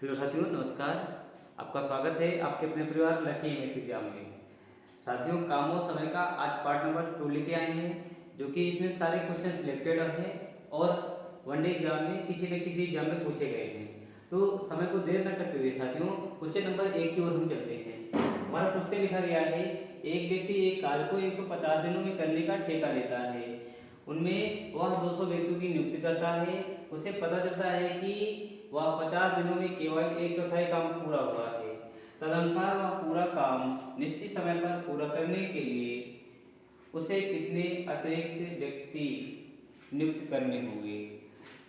Hello साथियों, नमस्कार। आपका स्वागत है आपके अपने परिवार लकी एमएस एग्जाम में। साथियों, काम और समय का आज पार्ट नंबर 2 लेके आए हैं, जो कि इसमें सारे क्वेश्चन सिलेक्टेड हैं और वनडे एग्जाम में किसी न किसी एग्जाम में पूछे गए हैं। तो समय को देर न करते हुए साथियों, क्वेश्चन नंबर 1 की ओर हम चलते हैं। हमारा क्वेश्चन लिखा गया है, एक व्यक्ति एक कार्य को 150 दिनों में करने का ठेका लेता है। उनमें वह 200 व्यक्तियों की नियुक्ति करता है। उसे पता चलता है कि वह 50 दिनों में केवल एक चौथाई काम पूरा हुआ है। तदनुसार वह पूरा काम निश्चित समय पर पूरा करने के लिए उसे कितने अतिरिक्त व्यक्ति नियुक्त करने होंगे।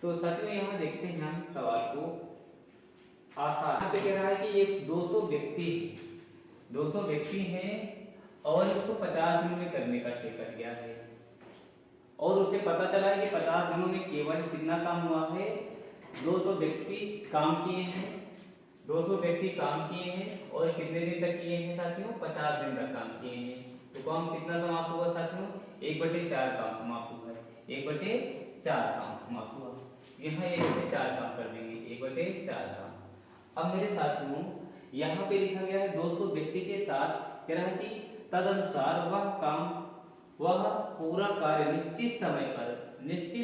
तो साथियों, यहाँ देखते हैं हम सवाल को। आसान यहाँ पे कह रहा है कि ये 200 व्यक्ति हैं और 150 दिनों में करने का ठेका लिया है, और उसे पता चला है कि 50 दिनों में केवल कितना काम हुआ है, 200 व्यक्ति काम किए हैं। 200 व्यक्ति काम किए हैं और कितने दिन तक किए हैं साथियों? 50 दिन तक काम किए हैं। तो काम कितना समाप्त हुआ साथियों? 1/4 काम समाप्त हुआ है। 1/4 काम समाप्त हुआ। यहाँ 1/4 काम कर देंगे, 1/4 काम। अब मेरे साथियों, यहाँ पे लिखा गया है 200 व्यक्ति के साथ कह रहा है कि तदनुसार वह पूरा कार्य निश्चित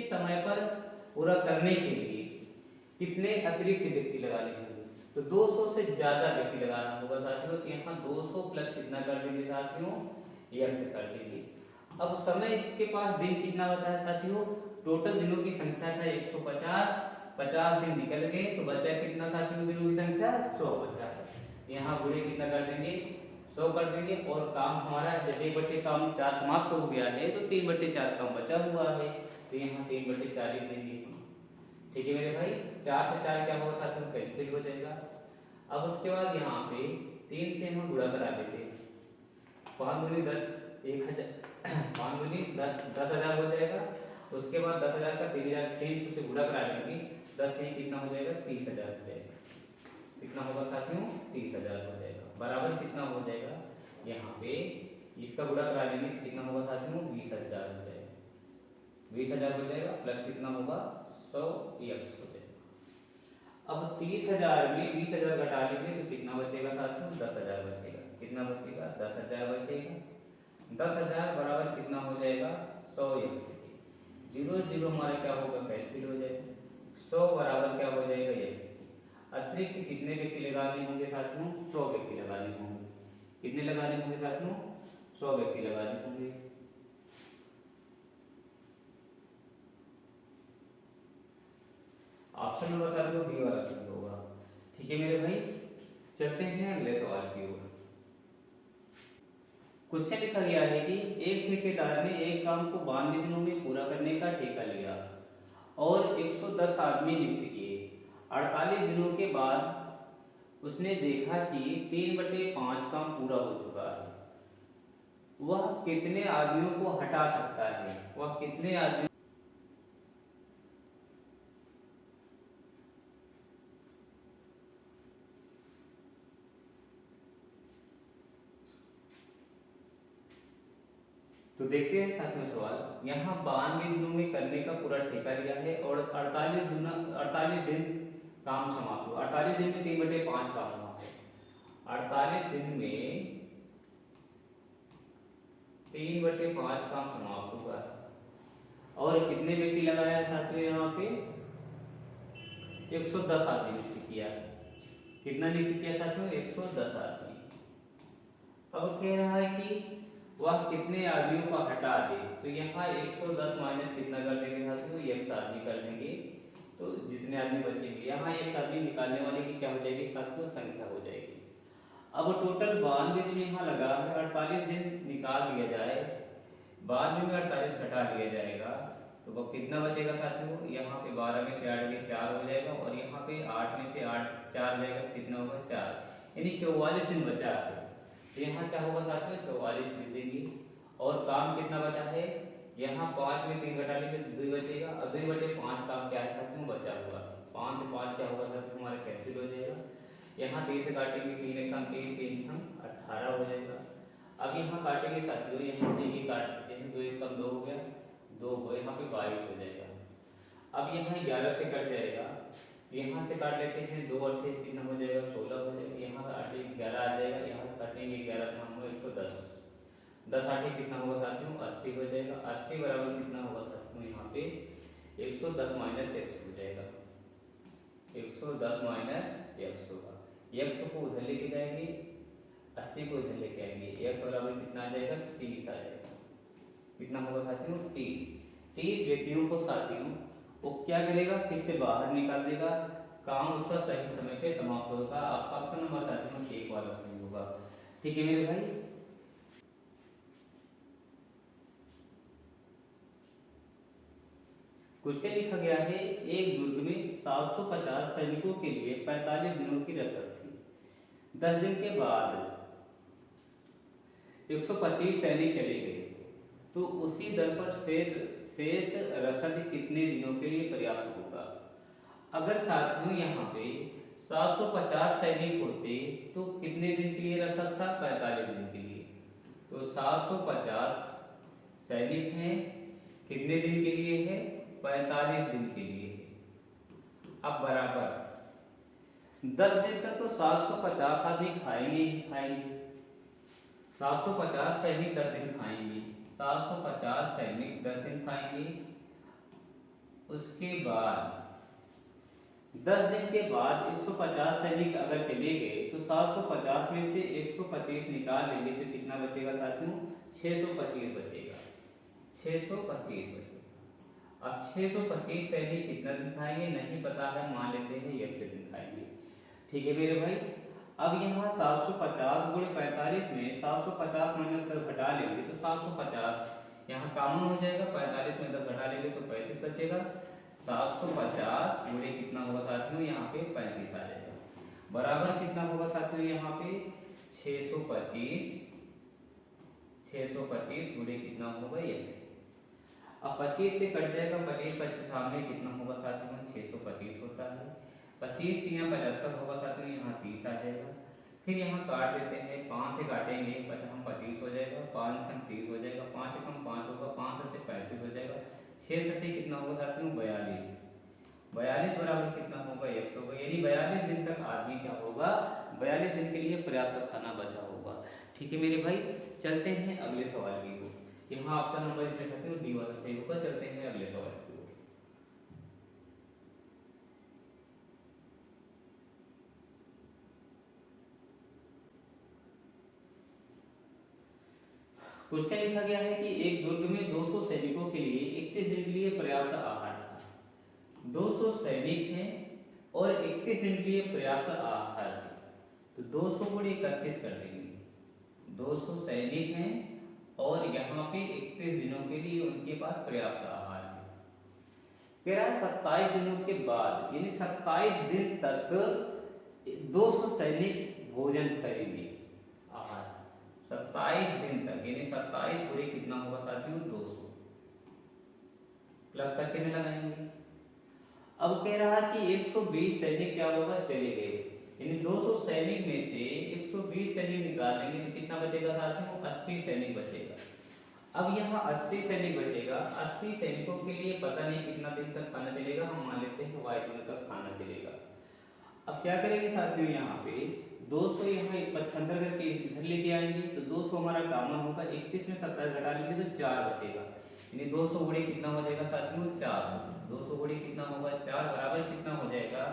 समय पर पूरा करने के लिए कितने अतिरिक्त व्यक्ति लगाने होंगे। तो 200 से ज्यादा व्यक्ति लगाना होगा साथियों। तो यहाँ 200 प्लस कितना कर देंगे साथियों? 1 से कर देंगे। अब समय इसके पास दिन कितना बचा है साथियों? टोटल दिनों की संख्या था 150, 50 दिन निकल गए तो बचा कितना साथियों? दिनों की संख्या 100 बचा है। यहाँ गुणे कितना कर देंगे? 100 कर देंगे। और काम हमारा जैसे 1/4 समाप्त हो गया है, तो 3/4 काम बचा हुआ है, तो यहाँ 3/4 लिख देंगे। ठीक है मेरे भाई, 4 से 4 क्या होगा साथियों? कैंसिल हो जाएगा। अब उसके बाद यहाँ पे 3 से हम गुणा करा देते हैं। 5 दूनी 10, 1000 5 दूनी 10, 10,000 हो जाएगा। उसके बाद 10,000 का 3,300 से गुणा करा लेंगे। 10 3 कितना हो जाएगा? 30,000 हो जाएगा। कितना होगा साथियों? 30,000 हो जाएगा। बराबर कितना हो जाएगा? यहाँ पे इसका गुणा करा लेंगे कितना होगा साथियों? 20,000 हो जाएगा। 20,000 हो जाएगा प्लस कितना होगा? 100 x हो जाएगा। अब 30,000 में 20,000 घटा लेंगे तो कितना बचेगा साथियों? 10,000 बचेगा। कितना बचेगा? 10,000 बचेगा। 10,000 बराबर कितना हो जाएगा? 100 x। 0 0 हमारा क्या होगा? कैंसिल हो जाएगा। 100 बराबर क्या हो जाएगा? x। अतिरिक्त कितने व्यक्ति लगाने होंगे साथियों? 100 व्यक्ति लगाने होंगे। कितने लगाने होंगे साथियों? 100 व्यक्ति लगाने होंगे। ऑप्शन नंबर साथियों बी वाला सही होगा। ठीक है मेरे भाई, चलते हैं अगले सवाल की ओर। क्वेश्चन लिखा गया है कि एक ठेकेदार ने एक काम को 92 दिनों में पूरा करने का ठेका लिया और 110 आदमी नियुक्त किए। 48 दिनों के बाद उसने देखा कि 3/5 काम पूरा हो चुका है। वह कितने आदमियों को हटा सकता है? वह कितने आदमी तो देखते हैं साथियों सवाल। यहाँ 92 दिनों में करने का पूरा ठेका लिया है और 48 दिन काम समाप्त हुआ। 48 दिन में 3/5 काम हुआ है। 48 दिन में 3/5 काम समाप्त हुआ है। और कितने व्यक्ति लगाया है साथियों? यहाँ पे 110 आदमी नियुक्त किया। कितना नियुक्त किया साथियों? 110 आदमी। अब कह रहा है कि वह कितने आदमियों को हटा दे। तो यहाँ 110 माइनस कितना कर देंगे साथियों? 1 आदमी कर देंगे। तो जितने आदमी बचेंगे, यहाँ 1 आदमी निकालने वाले की क्या हो जाएगी साथियों? संख्या हो जाएगी। अब टोटल 92 दिन यहाँ लगा है, 48 दिन निकाल दिया जाए, 92 में 48 घटा दिया जाएगा तो वह कितना बचेगा साथियों? यहाँ पे 12 में से 8 गए 4 हो जाएगा, और यहाँ पे 8 में से 8 4 जाएगा, कितना होगा? 4, यानी 44 दिन बचा है। तो यहाँ क्या होगा साथियों? 44 दिन देंगे। और काम कितना बचा है? यहाँ 5 में 3 घटा लेंगे तो 2 बचेगा। अब 2/5 काम क्या है साथियों? बचा हुआ। 5 से 5 क्या होगा साथियों? हमारा कैंसिल हो जाएगा। यहाँ 3 से काटेंगे, 3 एक कम 3, 3 छम 18 हो जाएगा। अब यहाँ काटेंगे साथियों, यहाँ से ये काट देते हैं, 2 एक कम 2 हो गया, 2 हो, यहाँ पे 22 हो जाएगा। अब यहाँ 11 से कट जाएगा यहाँ से काट लेते हैं, 2 और 6 कितना हो जाएगा, 16 हो जाएगा। यहाँ का 8 11 आ जाएगा, यहाँ से काटेंगे 11 तो हम 110, 10 8 कितना होगा साथियों, 80 हो जाएगा। 80 बराबर कितना होगा साथियों, यहाँ पे 110 माइनस एक्स हो जाएगा, 110 माइनस एक्स होगा। एक्स को उधर लेके जाएंगे, 80 को इधर लेके आएंगे, एक्स बराबर कितना आ जाएगा, 30 आ जाएगा। कितना होगा साथियों, 30। 30 व्यक्तियों को साथियों वो क्या करेगा, फिर से बाहर निकाल देगा, काम उसका सही समय पे समाप्त होगा। आपका ऑप्शन नंबर साथियों 1 वाला सही होगा। ठीक है मेरे भाई। क्वेश्चन लिखा गया है, एक दुर्ग में 750 सैनिकों के लिए 45 दिनों की रसद थी। 10 दिन के बाद 125 सैनिक चले गए, तो उसी दर पर शेष रसद कितने दिनों के लिए पर्याप्त होगा। अगर साथियों यहाँ पे 750 सैनिक होते तो कितने दिन के लिए रसद था, 45 दिन के लिए। तो 750 सैनिक हैं, कितने दिन के लिए है, 45 दिन के लिए। अब बराबर 10 दिन तक तो 750 आदमी खाएंगे ही खाएंगे, 750 सैनिक 10 दिन खाएंगे, 750 सैनिक 10 दिन खाएंगे। उसके बाद 10 दिन के बाद 150 सैनिक अगर चले गए तो 750 में से 125 निकाल लेंगे तो कितना बचेगा साथियों, 625 बचेगा, 625 बचेगा। अब 625 सैनिक कितना दिन खाएंगे नहीं पता है, मान लेते हैं 1 दिन खाएंगे। ठीक है मेरे भाई। अब यहाँ 750 गुणे 45 में 750 में 10 घटा लेंगे तो 750 यहाँ कॉमन हो जाएगा, 45 में 10 घटा लेंगे तो 35 बचेगा। 750 गुणे कितना होगा साथियों, यहाँ पे 35 आ जाएगा, बराबर कितना होगा साथियों, यहाँ पे 625 गुणे कितना होगा 1। अब 25 से कट जाएगा, 25 सामने कितना होगा साथियों, 625 होता है। 25 3 75 होगा साथियों, यहाँ 30 आ जाएगा। फिर यहाँ काट देते हैं, 5 से काटेंगे, 25 हो जाएगा, 5 से 30 हो जाएगा, 5 से कम 5 होगा, 5 से 35 हो जाएगा, 6 से कितना होगा साथियों, 42। 42 बराबर कितना होगा, 100 होगा। यानी 42 दिन तक आदमी क्या होगा, 42 दिन के लिए पर्याप्त खाना बचा होगा। ठीक है मेरे भाई, चलते हैं अगले सवाल की ओर। यहाँ ऑप्शन नंबर इसमें साथियों डी वाला सही होगा। चलते हैं अगले सवाल की ओर। क्वेश्चन लिखा गया है कि एक दुर्ग में 200 सैनिकों के लिए 31 दिन के लिए पर्याप्त आहार था। 200 सैनिक हैं और 31 दिन के लिए पर्याप्त आहार है, तो 200 गुणे 31 कर देंगे। 200 सैनिक हैं और यहाँ पे 31 दिनों के लिए उनके पास पर्याप्त आहार है। कह रहा है 27 दिनों के बाद, यानी 27 दिन तक 200 सैनिक भोजन करेंगे, आहार 27 दिन तक, यानी 27 पूरे कितना होगा साथियों, 200 प्लस का चिन्ह लगाएंगे। अब कह रहा है कि 120 सैनिक क्या होगा, चले गए, यानी 200 सैनिक में से 120 सैनिक निकाल देंगे तो कितना बचेगा साथियों, 80 सैनिक बचेगा। अब यहाँ 80 सैनिक बचेगा, 80 सैनिकों के लिए पता नहीं कितना दिन तक खाना चलेगा, हम मान लेते हैं y दिनों तक खाना चलेगा। अब क्या करेंगे साथियों, यहाँ पे 200 यहाँ 75 करके इधर लेके आएंगे तो 200 हमारा कॉमन होगा, 31 में 27 घटा लेंगे तो 4 बचेगा, यानी 200 गुणे कितना हो जाएगा साथियों, 4। 200 गुणे कितना होगा, 4 बराबर कितना हो जाएगा,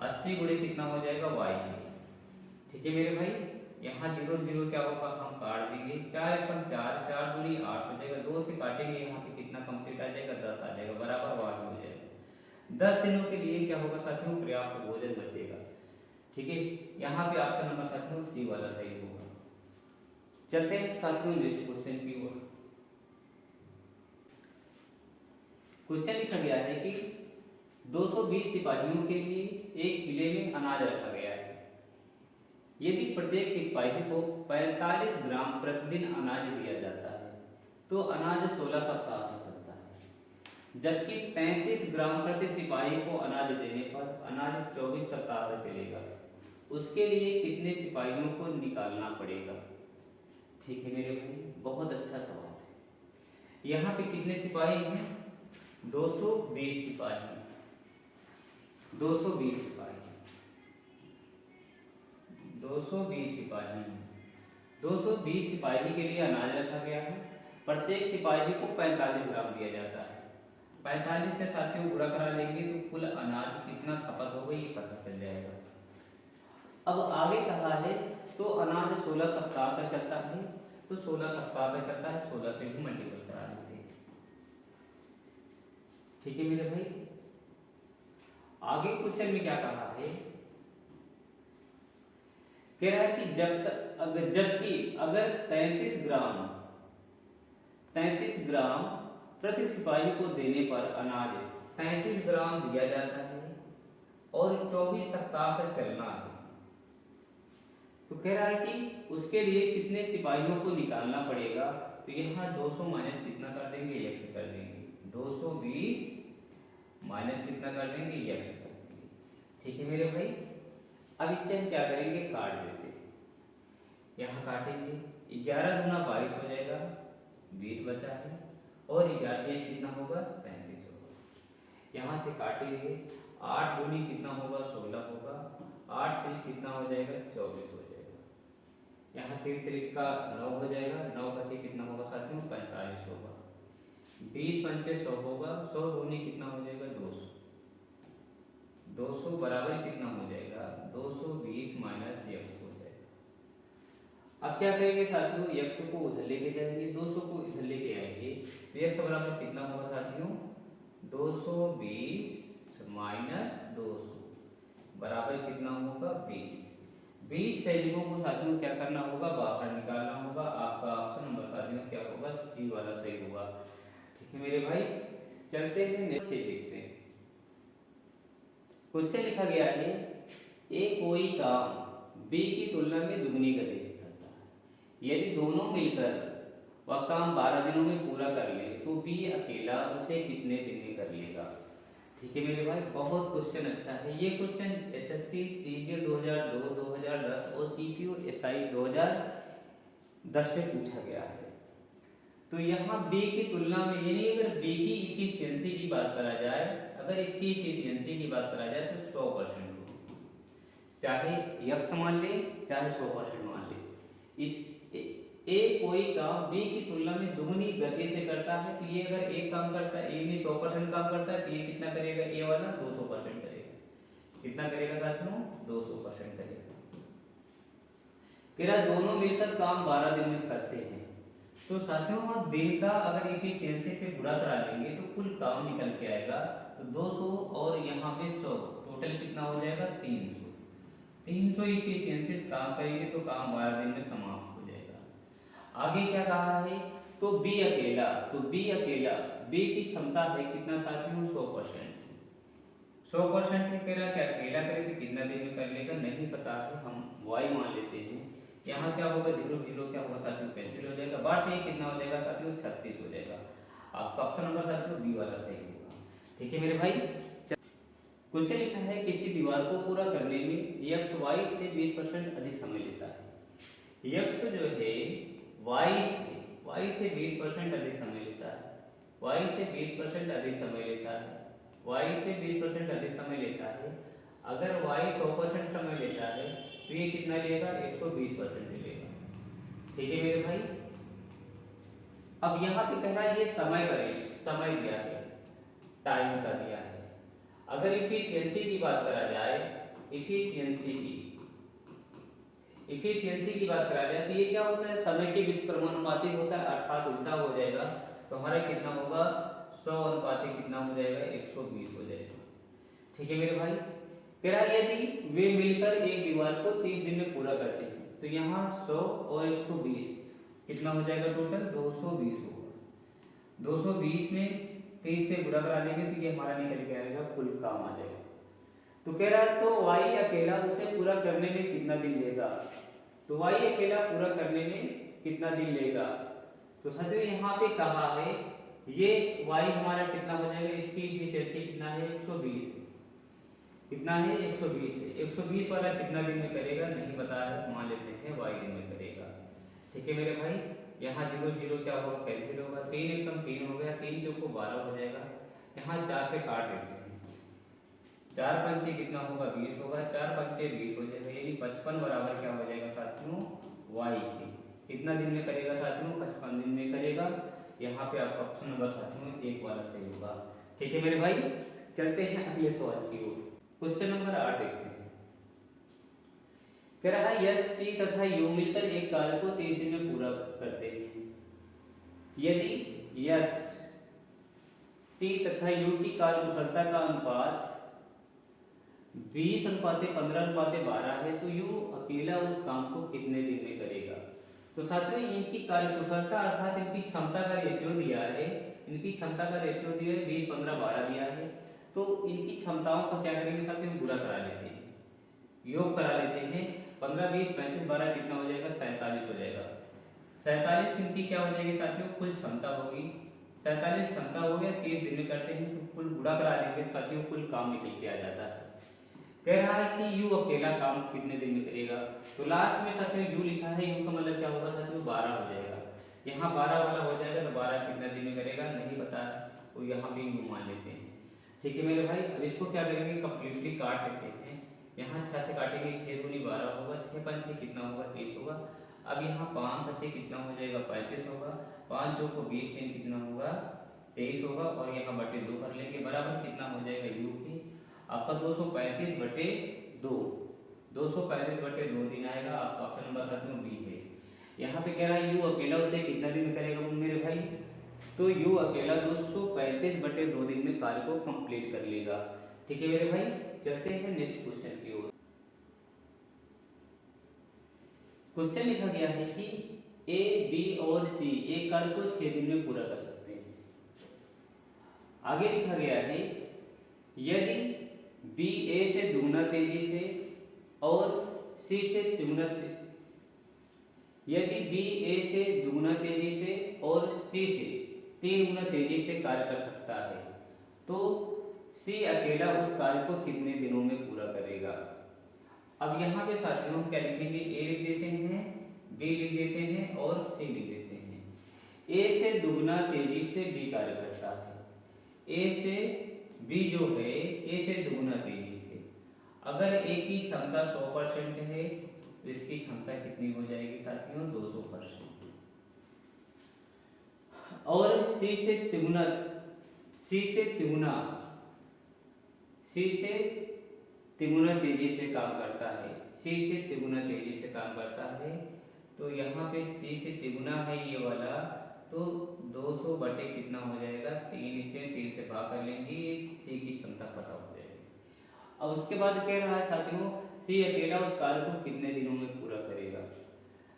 80 गुणे कितना हो जाएगा, y। ठीक है मेरे भाई, यहाँ 0 0 क्या होगा, हम काट देंगे, 4 1 4, 4 दूनी 8 हो जाएगा, 2 से काटेंगे, यहाँ पे कितना कंप्लीट आ जाएगा, 10 आ जाएगा, बराबर 1 हो जाएगा। 10 दिनों के लिए क्या होगा साथियों, पर्याप्त भोजन बचेगा। ठीक है, यहाँ पे ऑप्शन नंबर साथियों सी वाला सही होगा। चलते हैं साथियों नेक्स्ट क्वेश्चन की ओर। क्वेश्चन लिखा गया है कि 220 सिपाहियों के लिए एक किले में अनाज रखा गया है। यदि प्रत्येक सिपाही को 45 ग्राम प्रतिदिन अनाज दिया जाता है तो अनाज 16 सप्ताह तक चलता है, जबकि 33 ग्राम प्रति सिपाही को अनाज देने पर अनाज 24 सप्ताह तक चलेगा। उसके लिए कितने सिपाहियों को निकालना पड़ेगा। ठीक है मेरे भाई, बहुत अच्छा सवाल है। यहाँ पे कितने सिपाही हैं, 220 सिपाही, 220 सिपाही, 220 सिपाही, 220 सिपाही के लिए अनाज रखा गया है। प्रत्येक सिपाही को 45 ग्राम दिया जाता है। 45 से साथियों गुणा करा लेंगे तो कुल अनाज कितना खपत होगा ये पता चल जाएगा। अब आगे कहा है तो अनाज 16 सप्ताह तक चलता है, तो 16 सप्ताह तक चलता है, 16 से भी मल्टीपल करा लेते हैं। ठीक है मेरे भाई। आगे क्वेश्चन में क्या कहा है, कह रहा है कि जबकि अगर 33 ग्राम प्रति सिपाही को देने पर अनाज 33 ग्राम दिया जाता है और 24 सप्ताह तक चलना है, तो कह रहा है कि उसके लिए कितने सिपाहियों को निकालना पड़ेगा। तो यहाँ 200 माइनस कितना कर देंगे, x कर देंगे, 220 माइनस कितना कर देंगे, x कर देंगे। ठीक है मेरे भाई। अब इससे हम क्या करेंगे, काट देते हैं। यहाँ काटेंगे, 11 दूना 22 हो जाएगा, 20 बचा है, और 11 कितना होगा, 35 होगा। यहाँ से काटेंगे, 8 दूनी कितना होगा, 16 होगा, 8 3 कितना हो जाएगा, 24 हो जाएगा। यहाँ 3 3 का 9 हो जाएगा, 9 बचे कितना होगा साथियों, 45 होगा। 20 पंचे 100 होगा, 100 दूनी कितना हो जाएगा, 200, 200 बराबर कितना हो जाएगा, 220 माइनस x हो जाएगा। अब क्या करेंगे साथियों, x को उधर लेके जाएंगे, 200 को इधर लेके आएंगे, तो x बराबर कितना होगा साथियों, 220 माइनस 200 बराबर कितना होगा, 20। 20 सैनिकों को साथियों क्या करना होगा, बाहर निकालना होगा। आपका ऑप्शन नंबर साथियों क्या होगा, सी वाला सही होगा। ठीक है मेरे भाई। चलते हैं नेक्स्ट देखते हैं। क्वेश्चन लिखा गया है, ए कोई काम बी की तुलना में दुगनी गति से करता है। यदि दोनों मिलकर वह काम 12 दिनों में पूरा कर ले तो बी अकेला उसे कितने दिन में कर लेगा। ठीक है मेरे भाई, बहुत क्वेश्चन अच्छा है। ये क्वेश्चन एसएससी सीजीएल 2002 2010 और सीपीयू एसआई 2010 में पूछा गया है। तो यहाँ बी की तुलना में, यानी अगर बी की इफिशियंसी की बात करा जाए, अगर इसकी इफिशियंसी की बात करा जाए तो 100% हो, चाहे यक्स मान ले चाहे 100% मान ले। इस ए कोई काम बी की तुलना में दुगनी गति से करता है, तो ये अगर एक काम करता है, ए में 100% काम करता है, तो ये कितना करेगा, ए वाला 200% करेगा। कितना करेगा साथियों, 200% करेगा। फिर दोनों मिलकर काम 12 दिन में करते हैं, तो साथियों आप दिन का अगर इफिशियंसी से गुणा करा लेंगे तो कुल काम निकल के आएगा। तो 200 और यहाँ पे 100, टोटल कितना हो जाएगा, 300। 300 इफिशियंसी से काम करेंगे तो काम 12 दिन में समाप्त हो जाएगा। आगे क्या कहा है, तो बी अकेला, तो बी अकेला, बी की क्षमता है कितना साथियों, 100%। 100% है, कह रहा है अकेला करे तो कितना दिन में कर लेगा, नहीं पता है, हम y मान लेते हैं। यहाँ क्या होगा, 0 0 क्या होगा साथियों, कैंसिल हो जाएगा। बात ये कितना हो जाएगा साथियों, 36 हो जाएगा। आपका ऑप्शन नंबर साथियों बी वाला सही होगा। ठीक है मेरे भाई। क्वेश्चन लिखा है, किसी दीवार को पूरा करने में x y से 20% अधिक समय लेता है। x जो है y से 20% अधिक समय लेता है, y से 20% अधिक समय लेता है, y से 20% अधिक समय लेता है। अगर y 100% समय लेता है तो ये कितना लेगा, 120% लेगा। ठीक है मेरे भाई। अब यहाँ पे कह रहा है ये समय दिया है, टाइम का दिया है। अगर इफिशियंसी की बात करा जाए, इफिशियंसी की बात करा जाए तो ये क्या होता है, समय के व्युत्क्रमानुपाती होता है, अर्थात उल्टा हो जाएगा। तो हमारा कितना होगा, 100 अनुपाती कितना हो जाएगा, 120 हो जाएगा। ठीक है मेरे भाई। कह रहा है यदि वे मिलकर एक दीवार को 30 दिन में पूरा करते हैं, तो यहाँ 100 और 120 कितना हो जाएगा, टोटल 220 होगा। 220 में 30 से गुणा करा लेंगे तो ये हमारा निकल के आएगा, कुल काम आ जाएगा। तो कह रहा है तो y अकेला उसे पूरा करने में कितना दिन लेगा, तो y अकेला पूरा करने में कितना दिन लेगा। तो साथियों यहाँ पे कहा है ये y हमारा कितना हो जाएगा, इसकी इफिशिएंसी कितना है, 120 कितना है, 120 है। 120 वाला कितना दिन में करेगा नहीं बता है, मान लेते हैं y दिन में करेगा। ठीक है मेरे भाई। यहाँ 0 0 क्या होगा, कैंसिल होगा, 3 एकम 3 हो गया, 3 चौको 12 हो जाएगा। यहाँ 4 से काट देते हैं, 4 पंचे कितना होगा 20 होगा, 4 पंचे 20 हो जाएगा, यानी 55 बराबर क्या हो जाएगा साथियों वाई के। कितना दिन में करेगा साथियों 55 दिन में करेगा। यहाँ पे आपका ऑप्शन नंबर साथियों 1 वाला सही होगा। ठीक है मेरे भाई, चलते हैं अगले सवाल की ओर। क्वेश्चन नंबर 8 देखते हैं। कह रहा है यश टी तथा यू मिलकर एक कार्य को 30 दिन में पूरा करते हैं। यदि यश टी तथा यू की कार्य कुशलता का अनुपात 20:15:12 है तो यू अकेला उस काम को कितने दिन में करेगा। तो साथियों इनकी कार्य कुशलता अर्थात इनकी क्षमता का रेशियो दिया है, इनकी क्षमता का रेशियो दिया है 20:15:12 दिया है। तो इनकी क्षमताओं को क्या करेंगे साथियों गुणा करा लेते हैं, योग करा लेते हैं। 15 20 35 12 कितना हो जाएगा 47 हो जाएगा। 47 इनकी क्या हो जाएगी साथियों कुल क्षमता होगी। 47 क्षमता हो गया, 30 दिन में करते हैं तो कुल गुणा करा लेंगे साथियों, कुल काम निकल के आ जाता है। कह रहा है कि यू अकेला काम कितने दिन में करेगा। तो लास्ट में साथियों यू लिखा है, यू का मतलब क्या होगा साथियों 12 हो जाएगा। यहाँ 12 वाला हो जाएगा तो 12 कितना दिन में करेगा नहीं पता है, तो यहाँ भी यू मान लेते हैं। ठीक है मेरे भाई, अब इसको क्या करेंगे कंप्लीटली काट लेते हैं। यहाँ 6 से काटेंगे 6 दूनी 12 होगा, 6 पंचे कितना होगा 30 होगा। अब यहाँ 5 सत्ते कितना हो जाएगा 35 होगा, 5 चौको 20 दिन कितना होगा 23 होगा, और यहाँ बटे 2 कर लेंगे बराबर कितना हो जाएगा यू की आपका 235/2, 235/2 दिन आएगा। आपका ऑप्शन नंबर साथियों बी है। यहाँ पे कह रहा है यू अकेला उसे कितना दिन में करेगा मेरे भाई, तो यू अकेला 235/2 दिन में कार्य को कंप्लीट कर लेगा। ठीक है मेरे भाई, चलते हैं नेक्स्ट क्वेश्चन की ओर। क्वेश्चन लिखा गया है कि ए बी और सी एक कार्य को 6 दिन में पूरा कर सकते हैं। आगे लिखा गया है यदि बी ए से दुगना तेजी से और सी से तिगुना, यदि बी ए से दुगना तेजी से और सी से 3 गुना तेजी से कार्य कर सकता है तो सी अकेला उस कार्य को कितने दिनों में पूरा करेगा। अब यहाँ पे साथियों हम क्या लिखेंगे, ए लिख देते हैं, बी लिख देते हैं और सी लिख देते हैं। ए से दुगना तेजी से बी कार्य करता है, ए से बी जो है ए से दुगना तेजी से। अगर ए की क्षमता 100% है तो इसकी क्षमता कितनी हो जाएगी साथियों 200%। और सी से तिगुना तेजी से काम करता है, सी से तिगुना तेजी से काम करता है। तो यहाँ पे सी से तिगुना है ये वाला, तो 200 बटे कितना हो जाएगा 3, इसे 3 से भाग कर लेंगे, सी की क्षमता पता हो जाएगी। अब उसके बाद कह रहा है साथियों सी अकेला उस कार्य को कितने दिनों में पूरा करेगा।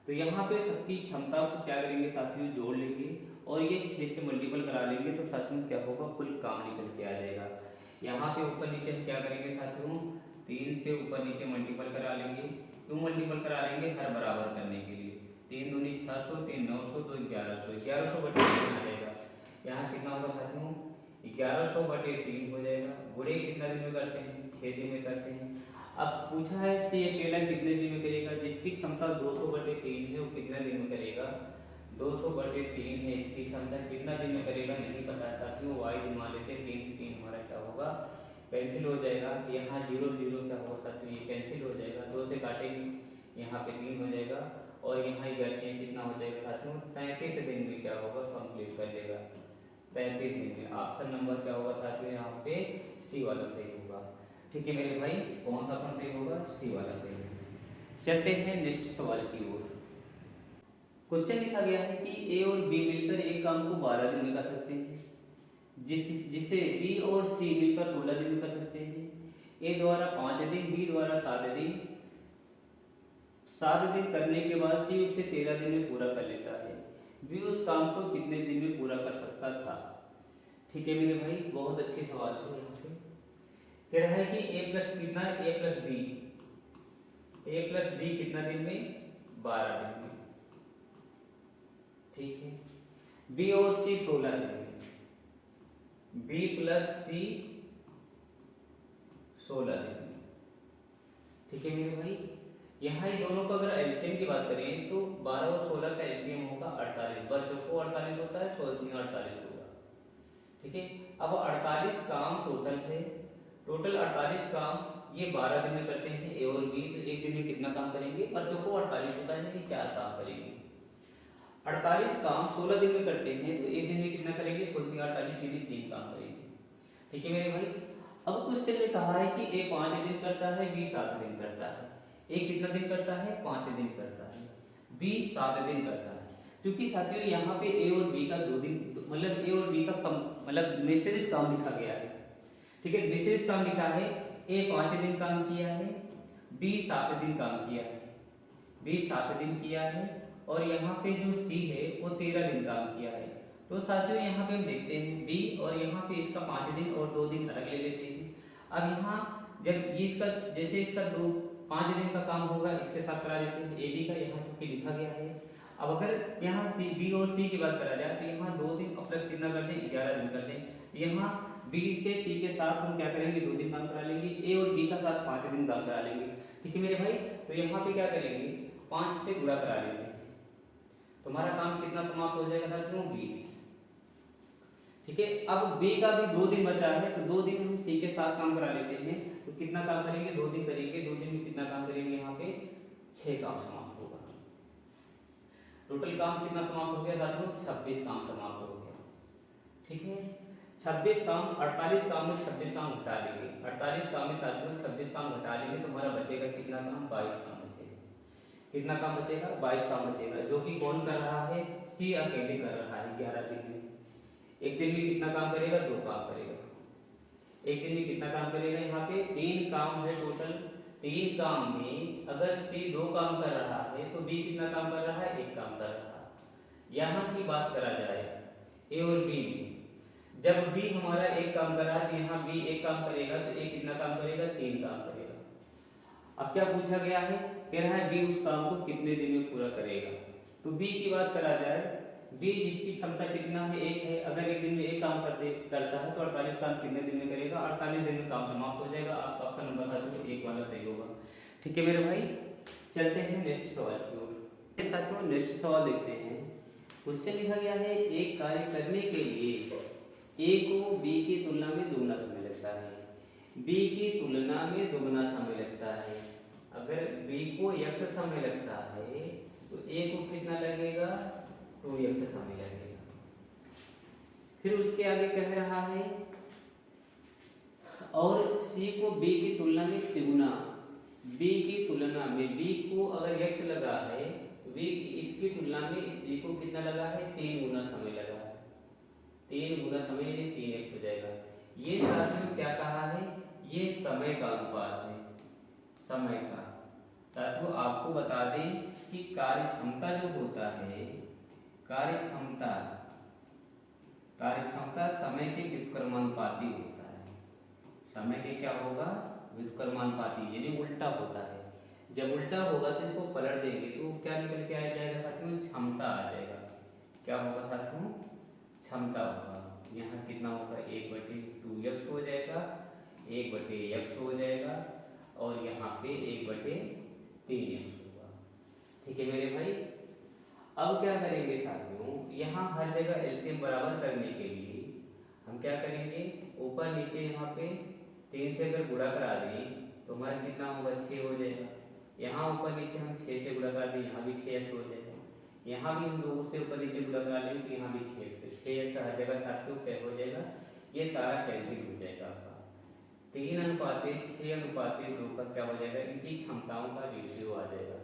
तो यहाँ पे सबकी क्षमता को क्या करेंगे साथियों जोड़ लेंगे और ये 6 से मल्टीपल करा लेंगे तो साथियों क्या होगा कुल काम निकल के आ जाएगा। यहाँ पे ऊपर नीचे हम क्या करेंगे साथियों 3 से ऊपर नीचे मल्टीपल करा लेंगे, क्यों मल्टीपल करा लेंगे हर बराबर करने के लिए। 3 दूनी 600, 3 900, तो 1100, 1100 बटे 3 आ जाएगा। यहाँ कितना होगा साथियों 1100 बटे 3 हो जाएगा। गुणे कितना दिन में करते हैं 6 दिन में करते हैं। अब पूछा है सी अकेला कितने दिन में करेगा, जिसकी क्षमता 200 बटे 3 है वो कितना दिन में करेगा 200 बटे 3 है इसकी क्षमता, कितना दिन में करेगा नहीं पता साथियों, वाई दिन मान लेते हैं। 3 से 3 हमारा क्या होगा कैंसिल हो जाएगा, यहाँ 0 0 क्या होगा साथियों ये कैंसिल हो जाएगा, 2 से काटेंगे यहाँ पे 3 हो जाएगा और यहाँ गलतियाँ कितना हो जाएगा साथियों 33 दिन में क्या होगा कंप्लीट कर लेगा, 33 दिन में। ऑप्शन नंबर क्या होगा साथियों यहाँ पे सी वाला सही होगा। ठीक है मेरे भाई, कौन सा ऑप्शन सही होगा सी वाला सही होगा। चलते हैं नेक्स्ट सवाल की ओर। क्वेश्चन लिखा गया है कि ए और बी मिलकर एक काम को 12 दिन में कर सकते हैं, जिसे बी और सी मिलकर 16 दिन में कर सकते हैं। ए द्वारा 5 दिन, बी द्वारा 7 दिन, 7 दिन करने के बाद सी उसे 13 दिन में पूरा कर लेता है। बी उस काम को कितने दिन में पूरा कर सकता था। ठीक है मेरे भाई, बहुत अच्छे सवाल है। यहाँ पे कह रहा है कि ए प्लस कितना ए प्लस बी कितना दिन में 12 दिन में। ठीक है, बी और सी 16 दिन में, बी प्लस सी 16 दिन में। ठीक है मेरे भाई, यहाँ इन दोनों का अगर एलसीएम की बात करें तो 12 और 16 का एलसीएम होगा 48, बच्चों को 48 होता है, 16 में 48 होगा। ठीक है, अब 48 काम टोटल है, टोटल 48 काम ये 12 दिन में करते हैं ए और बी, तो एक दिन में कितना काम करेंगे? बच्चों को 48 होता है यानी 4 काम करेंगे। 48 काम 16 दिन में करते हैं तो एक दिन में कितना करेंगे? 16 48 दिन में 3 काम करेंगे। ठीक है मेरे भाई। अब क्वेश्चन में कहा है कि ए 5 दिन करता है, बी 7 दिन करता है। ए कितना दिन करता है? 5 दिन करता है। बी 7 दिन करता है। क्योंकि साथियों यहाँ पे ए और बी का 2 दिन मतलब ए और बी का कम मतलब मिश्रित काम लिखा गया है। ठीक है, मिश्रित काम लिखा है। ए 5 दिन काम किया है, बी 7 दिन काम किया है। बी 7 दिन किया है और यहाँ पे जो सी है वो 13 दिन काम किया है। तो साथियों यहाँ पे हम देखते हैं बी और यहाँ पे इसका 5 दिन और 2 दिन अलग ले लेते हैं। अब यहाँ जब ये इसका जैसे इसका 5 दिन का काम होगा इसके साथ करा देते हैं। ए बी का यहाँ चूंकि लिखा गया है। अब अगर यहाँ सी बी और सी की बात करा जाए तो यहाँ 2 दिन और प्लस कितना कर दें? 11 दिन कर दें। यहाँ बी के सी के साथ हम क्या करेंगे? 2 दिन काम करा लेंगे। ए और बी का साथ 5 दिन काम करा लेंगे। ठीक है मेरे भाई। तो यहाँ पे क्या करेंगे? 5 से गुणा करा लेंगे। तुम्हारा काम कितना समाप्त हो जाएगा साथियों? 20। ठीक है। अब बी का भी 2 दिन बचा है तो 2 दिन हम सी के साथ काम करा लेते हैं। तो कितना काम करेंगे? 2 दिन करेंगे। 2 दिन में कितना काम करेंगे? यहाँ पे 6 काम समाप्त होगा। टोटल काम कितना समाप्त हो गया साथियों? 26 काम समाप्त हो गया। ठीक है, 26 काम 48 काम में 26 काम घटा लेंगे। 48 काम में साथियों 26 काम घटा लेंगे तो हमारा बचेगा कितना काम? 22 काम बचेगा। कितना काम बचेगा? 22 काम बचेगा, जो कि कौन कर रहा है? सी अकेले कर रहा है 11 दिन में। एक दिन में कितना काम करेगा? 2 काम करेगा। एक दिन में कितना काम करेगा? यहाँ पे 3 काम है टोटल। 3 काम में अगर सी 2 काम कर रहा है तो बी कितना काम कर रहा है? 1 काम कर रहा है। यहाँ की बात करा जाए ए और बी में, जब बी हमारा 1 काम कर रहा है तो यहाँ बी 1 काम करेगा तो ए कितना काम करेगा? 3 काम करेगा। अब क्या पूछा गया है? कह रहा है बी उस काम को कितने दिन में पूरा करेगा। तो बी की बात करा जाए, बी जिसकी क्षमता कितना है? 1 है। अगर एक दिन में 1 काम करता है तो 48 काम कितने दिन में करेगा? 48 दिन में काम समाप्त हो जाएगा। आपका ऑप्शन नंबर साथियों 1 वाला सही होगा। ठीक है मेरे भाई, चलते हैं नेक्स्ट सवाल की ओर। साथियों नेक्स्ट सवाल देखते हैं। क्वेश्चन लिखा गया है एक कार्य करने के लिए ए को बी की तुलना में दुगना समय लगता है, बी की तुलना में दुगना समय लगता है। अगर बी को x समय लगता है तो ए को कितना लगेगा? 2x समय लगेगा। फिर उसके आगे कह रहा है और c को b की तुलना में तिगुना, b की तुलना में b को अगर x लगा है तो b इसकी तुलना में c को कितना लगा है? 3 गुना समय लगा है। 3 गुना समय यानी 3x हो जाएगा। ये साथ में क्या कहा है? ये समय का अनुपात है, समय का। साथियों आपको बता दें कि कार्य क्षमता जो होता है, कार्य क्षमता समय के व्युत्क्रमानुपाती होता है। समय के क्या होगा? व्युत्क्रमानुपाती, यानी उल्टा होता है। जब उल्टा होगा तो इसको पलट देंगे तो क्या निकल के आ जाएगा साथियों? क्षमता आ जाएगा। क्या होगा साथियों? क्षमता होगा। यहाँ कितना होगा? 1/2x हो जाएगा, 1/x हो जाएगा और यहाँ पे 1/3x होगा। ठीक है मेरे भाई। अब क्या करेंगे साथियों? यहाँ हर जगह एलसीएम बराबर करने के लिए हम क्या करेंगे? ऊपर नीचे यहाँ पे 3 से अगर गुणा करा दें तो हमारा कितना होगा? 6 हो जाएगा। यहाँ ऊपर नीचे हम 6 से गुणा करा दें, यहाँ भी 6x हो जाएगा। यहाँ भी हम 2 से ऊपर नीचे गुणा करा लेंगे तो यहाँ भी 6x हर जगह साथियों क्या हो जाएगा? ये सारा कैंसिल हो जाएगा आपका। 3:6:2 का क्या हो जाएगा? इनकी क्षमताओं का रेशियो आ जाएगा।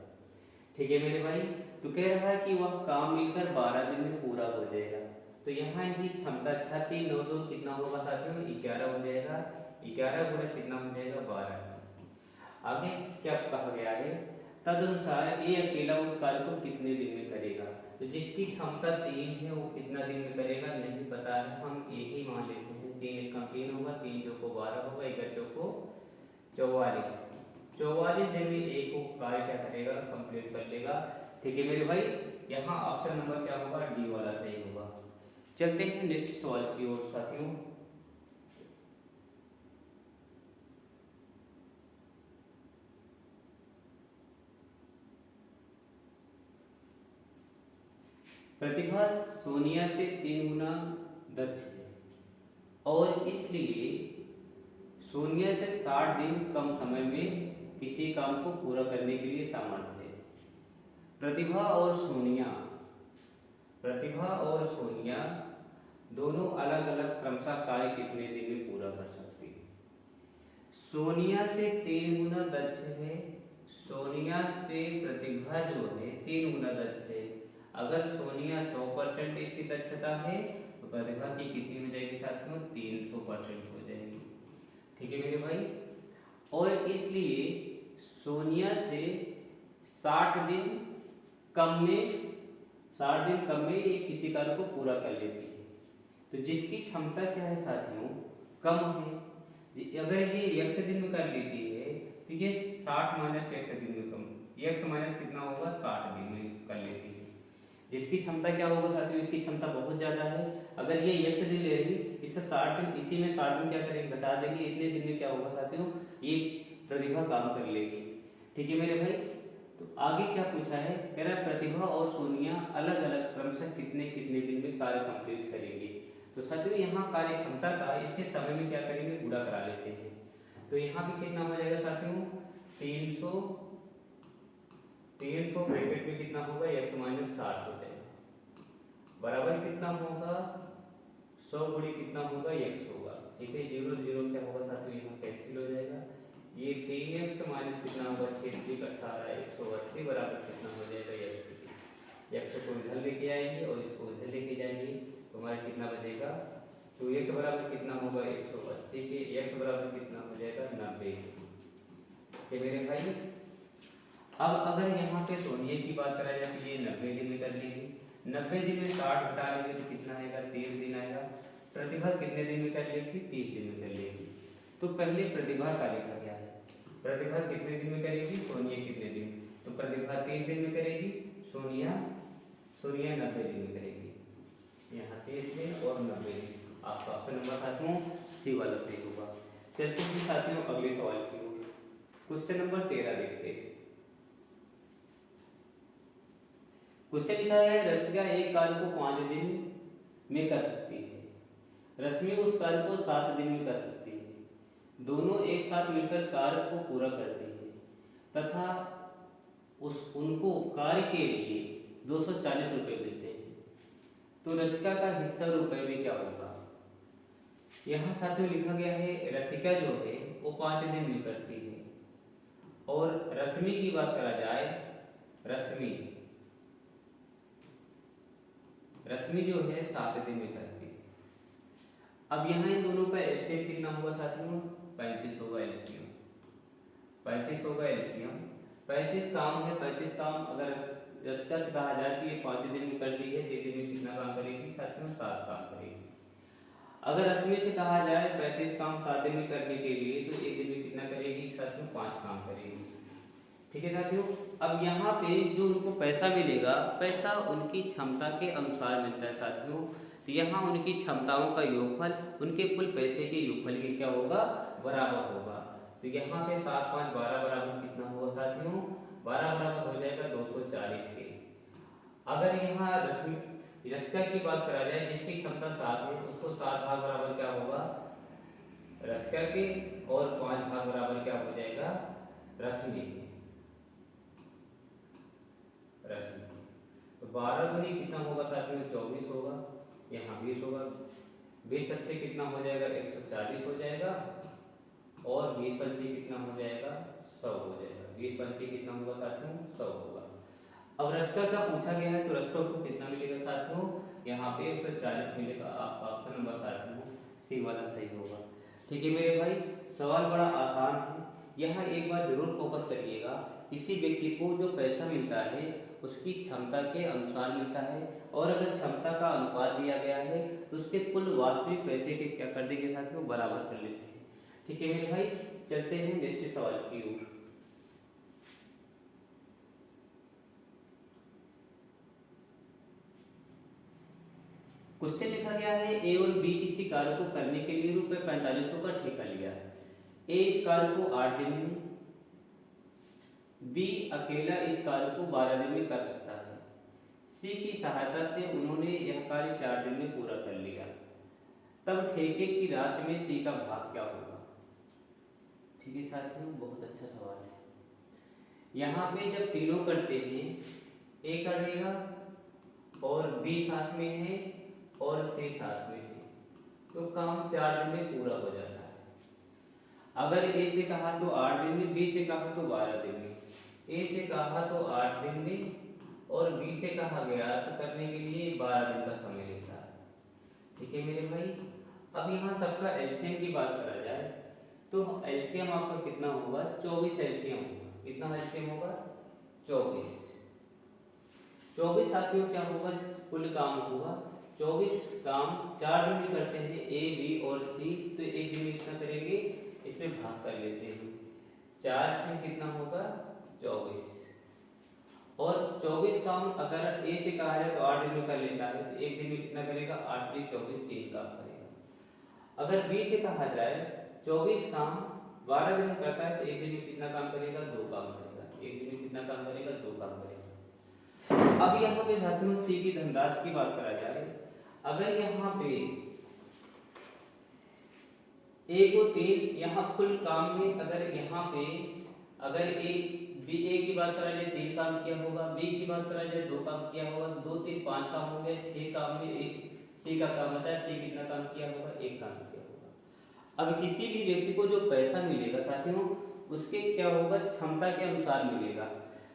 ठीक है मेरे भाई। तो कह रहा है कि वह काम मिलकर 12 दिन में पूरा हो जाएगा। तो यहाँ इनकी क्षमता 6 3 9 2 कितना होगा साथियों? 11 हो जाएगा। 11 गुणा कितना हो जाएगा? 12। आगे क्या कहा गया है? तदनुसार ए अकेला उस कार्य को कितने दिन में करेगा। तो जिसकी क्षमता 3 है वो कितना दिन में करेगा नहीं पता है, हम ए ही मान लेते हैं। 3 का 3 होगा, 3 चौको 12 होगा, 1 चौको 44। 44 दिन में ए को कार्य क्या करेगा? कंप्लीट कर लेगा। ठीक है मेरे भाई। यहाँ ऑप्शन नंबर क्या होगा? डी वाला सही होगा। चलते हैं नेक्स्ट सवाल की ओर साथियों। प्रतिभा सोनिया से 3 गुना दक्ष है और इसलिए सोनिया से 60 दिन कम समय में किसी काम को पूरा करने के लिए सामर्थ्य है। प्रतिभा और सोनिया दोनों अलग अलग क्रमशः कार्य कितने दिन में पूरा कर सकती है? सोनिया से 3 गुना दक्ष है। सोनिया से प्रतिभा जो है 3 गुना दक्ष है। अगर सोनिया 100% इसकी दक्षता है तो प्रतिभा की कितनी हो जाएगी साथियों? 300% हो जाएगी। ठीक है मेरे भाई। और इसलिए सोनिया से 60 दिन कम में ये किसी कार्य को पूरा कर लेती है। तो जिसकी क्षमता क्या है साथियों? कम है। अगर ये 100 दिन में कर लेती है तो ये 60 माइनस 100 दिन में कम, 100 माइनस कितना होगा? 60 दिन में कर लेती है। जिसकी क्षमता क्या होगा साथियों? इसकी क्षमता बहुत ज़्यादा है। अगर ये 100 दिन ले रही, इससे 60 दिन, इसी में 60 दिन क्या करेंगे? घटा देंगे। इतने दिन में क्या होगा साथियों? ये प्रतिभा काम कर लेगी। ठीक है मेरे भाई। तो आगे क्या पूछा है? कह रहा है प्रतिभा और सोनिया अलग अलग क्रमशः कितने कितने दिन में कार्य कंप्लीट करेंगे। तो साथियों यहाँ कार्य क्षमता का इसके समय में क्या करेंगे? गुणा करा लेते हैं। तो यहाँ पे कितना हो जाएगा साथियों? 300 ब्रैकेट में कितना होगा? 1 माइनस 60 हो जाएगा, बराबर कितना होगा? 100 गुणी कितना होगा? 100 होगा। ठीक है, 0 0 क्या होगा साथियों? यहाँ कैंसिल हो जाएगा। ये 3x माइनस कितना होगा? 6 18 180 बराबर कितना हो जाएगा? 100 को इधर लेके आएंगे और इसको इधर लेके जाएंगे तो हमारा कितना बचेगा? तो x बराबर कितना होगा? 180 के x बराबर कितना हो जाएगा? 90। ठीक है मेरे भाई। अब अगर यहाँ पे सोनिया की बात करा जाए तो ये 90 दिन में कर लेगी। 90 दिन में 60 घटा लेंगे तो कितना आएगा? 30 दिन आएगा। प्रतिभा कितने दिन में कर लेगी? 30 दिन में कर लेगी। तो पहले प्रतिभा का लिखा गया है। प्रतिभा कितने दिन में करेगी? सोनिया कितने दिन? तो प्रतिभा 30 दिन में करेगी, सोनिया 90 दिन में करेगी। यहाँ 30 दिन और 90 दिन। आपका ऑप्शन नंबर साथियों सी वाला सही होगा। चलते हैं साथियों अगले सवाल की ओर। क्वेश्चन नंबर 13 देखते हैं। क्वेश्चन लिखा है रसिका एक कार्य को 5 दिन में कर सकती है। रश्मि उस कार्य को 7 दिन में कर सकती है। दोनों एक साथ मिलकर कार्य को पूरा करती है तथा उनको कार्य के लिए 240 रुपये मिलते हैं। तो रसिका का हिस्सा रुपए में क्या होगा? यहाँ साथियों लिखा गया है रसिका जो है वो 5 दिन में करती है और रश्मि की बात करा जाए, रश्मि जो है 7 दिन में करती है। अब यहाँ इन दोनों का एलसीएम कितना होगा साथियों? 35 होगा एलसीएम। 35 होगा एलसीएम। 35 काम है। 35 काम अगर रसिका से कहा जाए कि ये 5 दिन में कर दी है, 1 दिन में कितना काम करेगी साथियों? 7 काम करेगी। अगर रश्मि से कहा जाए 35 काम 7 दिन में करने के लिए तो 1 दिन में कितना करेगी साथियों? 5 काम करेगी। ठीक है साथियों। अब यहाँ पे जो उनको पैसा मिलेगा, पैसा उनकी क्षमता के अनुसार मिलता है साथियों। तो यहाँ उनकी क्षमताओं का योगफल उनके कुल पैसे के योगफल के क्या होगा? बराबर होगा। तो यहाँ पे 7 5 12 बराबर कितना होगा साथियों? 12 बराबर हो जाएगा 240 के। अगर यहाँ रसिका की बात करा जाए जिसकी क्षमता 7 है, उसको 7 भाग बराबर क्या होगा? रसिका के, और 5 भाग बराबर क्या हो जाएगा? रश्मि के। तो 12 गुनी कितना होगा साथियों? 24 होगा। यहाँ 20 होगा। 20 सत्ते कितना हो जाएगा? 140 हो जाएगा। और 20 पंचे कितना हो जाएगा? 100 हो जाएगा। 20 पंचे कितना होगा साथियों? 100 होगा। अब रसिका का पूछा गया है तो रसिका को कितना मिलेगा साथियों? यहाँ पे 140 मिलेगा। आपका ऑप्शन नंबर साथियों सी वाला सही होगा। ठीक है मेरे भाई, सवाल बड़ा आसान है। यहाँ एक बात जरूर फोकस करिएगा, किसी व्यक्ति को जो पैसा मिलता है उसकी क्षमता के अनुसार मिलता है और अगर क्षमता का अनुपात दिया गया है तो उसके कुल वास्तविक पैसे के क्या कर देंगे साथियों? बराबर कर लेते हैं। ठीक है मेरे भाई, चलते हैं नेक्स्ट सवाल की ओर। क्वेश्चन लिखा गया है ए और बी किसी कार्य को करने के लिए रुपए 4500 का ठेका लिया है। ए इस कार्य को 8 दिन में, बी अकेला इस कार्य को 12 दिन में कर सकता है। सी की सहायता से उन्होंने यह कार्य 4 दिन में पूरा कर लिया। तब ठेके की राशि में सी का भाग क्या होगा? ठीक है साथियों, बहुत अच्छा सवाल है। यहाँ पे जब तीनों करते हैं, ए करेगा और बी साथ में है और सी साथ में है, तो काम 4 दिन में पूरा हो जाता है। अगर ए से कहा तो 8 दिन में, बी से कहा तो 12 दिन में। ए से कहा तो 8 दिन में और बी से कहा गया तो करने के लिए 12 दिन का समय लेता है। ठीक है मेरे भाई, अब यहाँ सबका एलसीएम की बात करा जाए तो एलसीएम आपका कितना होगा? 24 एलसीएम होगा। कितना एलसीएम होगा? 24। 24 साथियों क्या होगा? कुल काम होगा 24 काम 4 दिन में करते हैं ए बी और सी, तो एक दिन में कितना करेंगे? इसमें भाग कर लेते हैं। 4 में कितना होगा? 24। और 24 काम अगर ए से कहा जाए तो 8 दिन में कर लेता है, तो एक दिन में कितना करेगा? 8 × 24 3 काम करेगा। अगर बी से कहा जाए 24 काम 12 दिन में करता है, तो एक दिन में कितना काम करेगा? 2 काम करेगा। एक दिन में कितना काम करेगा? 2 काम करेगा। अब यहाँ पे साथियों सी की धनराशि की बात करा जाए, अगर यहाँ पे ए को 3, यहाँ कुल काम में अगर यहाँ पे अगर ए की बात करा जाए 3 काम किया होगा, बी की बात करा जाए 2 काम किया होगा, 2 3 5 काम हो गए, 6 काम में एक सी का काम होता है। सी कितना काम किया होगा? 1 काम किया होगा। अब किसी भी व्यक्ति को जो पैसा मिलेगा साथियों, उसके क्या होगा? क्षमता के अनुसार मिलेगा।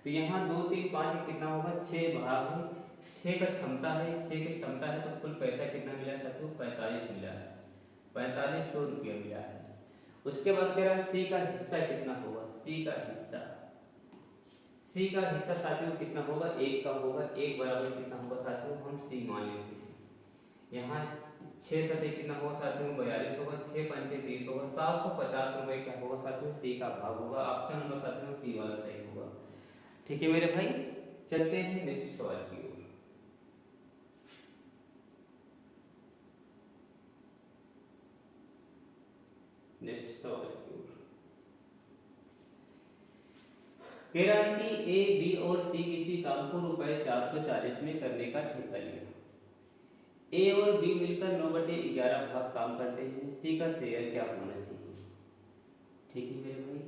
तो यहाँ 2 3 5 कितना होगा? 6 भाग है, 6 का क्षमता है, 6 की क्षमता है, तो कुल पैसा कितना मिला साथियों? 45 मिला है। 4500 रुपया मिला है। उसके बाद कह रहा है सी का हिस्सा कितना होगा? सी का हिस्सा साथियों कितना होगा? 1 का होगा। 1 बराबर कितना होगा साथियों? हम सी मान लेते हैं। यहाँ 6 सतह कितना होगा साथियों? 42 होगा। 6 पंचे 30 होगा। 750 रुपये क्या होगा साथियों? सी का भाग होगा। ऑप्शन नंबर साथियों सी वाला सही होगा। ठीक है मेरे भाई, चलते हैं नेक्स्ट सवाल की ओर। नेक्स्ट सवाल की ओर कह रहा है कि ए बी और सी किसी काम को रुपए 440 में करने का ठेका लिया। ए और बी मिलकर 9/11 भाग काम करते हैं। सी का शेयर क्या होना चाहिए? ठीक है मेरे भाई,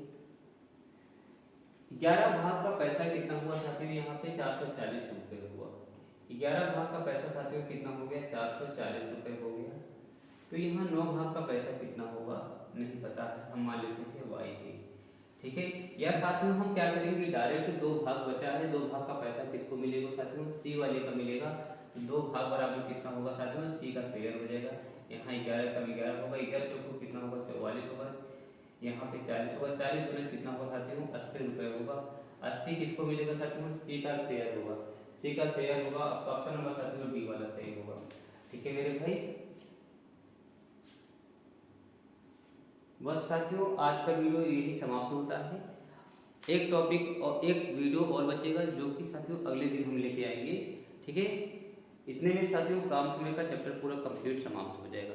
11 भाग का पैसा कितना हुआ साथियों? यहाँ पे 440 रुपये हुआ। 11 भाग का पैसा साथियों कितना हो गया? 440 रुपये हो गया। तो यहाँ 9 भाग का पैसा कितना होगा? नहीं पता है, हम मान लेते हैं वाई है। ठीक है, या साथियों हम क्या करेंगे? डायरेक्ट 2 भाग बचा है, 2 भाग का पैसा किसको मिलेगा साथियों? सी वाले का मिलेगा। 2 भाग बराबर कितना होगा साथियों? सी का शेयर हो जाएगा। यहाँ 11 का 11 होगा, 11 चौको कितना होगा? 44 होगा। यहाँ पे 40 होगा। 40 गुना कितना होगा साथियों? 80 रुपये होगा। 80 किसको मिलेगा साथियों? सी का शेयर होगा। सी का शेयर होगा। ऑप्शन नंबर साथियों डी वाला सही होगा। ठीक है मेरे भाई, बस साथियों आज का वीडियो यही समाप्त होता है। एक टॉपिक और एक वीडियो और बचेगा, जो कि साथियों अगले दिन हम लेके आएंगे। ठीक है, इतने में साथियों काम समय का चैप्टर पूरा कंप्लीट समाप्त हो जाएगा।